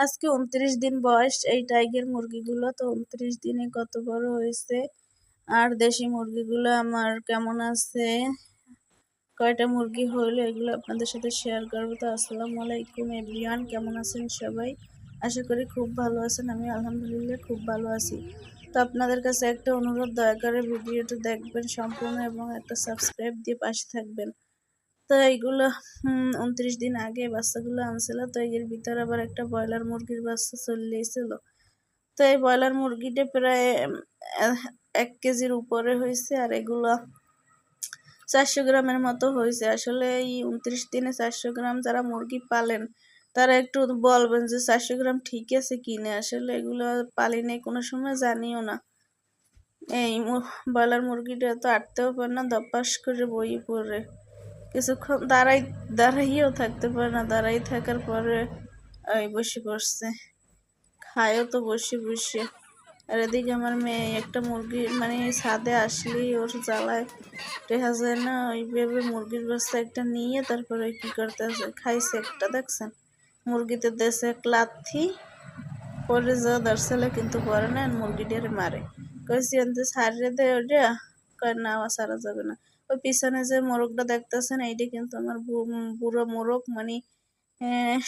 আজকে 29 দিন বয়স এই টাইগার মুরগিগুলো। তো 29 দিনে কত বড় হয়েছে। আর দেশি মুরগিগুলো আমার কেমন আছে, কয়টা মুরগি হইলো, এগুলো আপনাদের সাথে শেয়ার করবো। তো আসসালামু আলাইকুম এভরিওয়ান, কেমন আছেন সবাই? আশা করি খুব ভালো আছেন। আমি আলহামদুলিল্লাহ খুব ভালো আছি। তো আপনাদের কাছে একটা অনুরোধ, দয়া করে ভিডিওটা দেখবেন সম্পূর্ণ এবং একটা সাবস্ক্রাইব দিয়ে পাশে থাকবেন। তো এইগুলো 29 দিন আগে বাচ্চাগুলো আনছিল। তো এর ভিতরে আবার একটা ব্রয়লার মুরগির বাচ্চা চলে এসেছিল। তো এই ব্রয়লার মুরগিটা প্রায় 1 কেজির উপরে হয়েছে, আর এগুলো 400 গ্রামের মতো হয়েছে। আসলে এই 29 দিনে 400 গ্রাম যারা মুরগি পালেন তারা একটু বলবেন যে 400 গ্রাম ঠিক আছে কিনা। আসলে এগুলো পালি নেই, কোনো সময় জানিও না। এই ব্রয়লার মুরগিটা তো আটতেও পারে না, ধপাস করে বই পড়ে কিছুক্ষণ দাঁড়াইও থাকতে পারে না। দাঁড়াই থাকার পরে বসে পড়ছে, খায়ও তো বসে বসে। আর এদিকে আমার মেয়ে একটা মুরগি মানে ছাদে আসলেই ওর জ্বালায় টেহা যায় না, ওইভাবে মুরগির বাচ্চা একটা নিয়ে তারপরে কি করতেছে, খাইছে একটা, দেখছেন মুরগিতে দেশে এক লাথি পরে যা ধরছিল, কিন্তু পরে না মুরগিটারে মারে। কইছি আনতে সারিয়ে দেয় ওইটা, কয় না সারা যাবে না। ওই পিছনে যে মোরগটা দেখতেছেন এইটা কিন্তু আমার বুড়ো মোরগ, মানে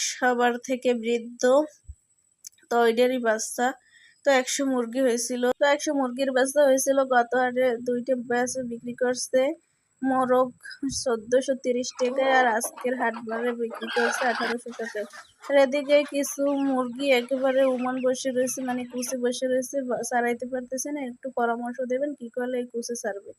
সবার থেকে বৃদ্ধ। তো ওইটারই বাচ্চা। তো 100 মুরগি হয়েছিল, তো 100 মুরগির বাচ্চা হয়েছিল। গত হাটে 2টা ব্যাচ বিক্রি করছে মোরগ 1430 টাকায়, আর আজকের হাট বারে বিক্রি করছে 1800 টাকায়। আর এদিকে কিছু মুরগি একেবারে উমন বসে রয়েছে, মানে কুচে বসে রয়েছে, ছাড়াইতে পারতেছে না। একটু পরামর্শ দেবেন কি করলে এই কুচে ছাড়বে।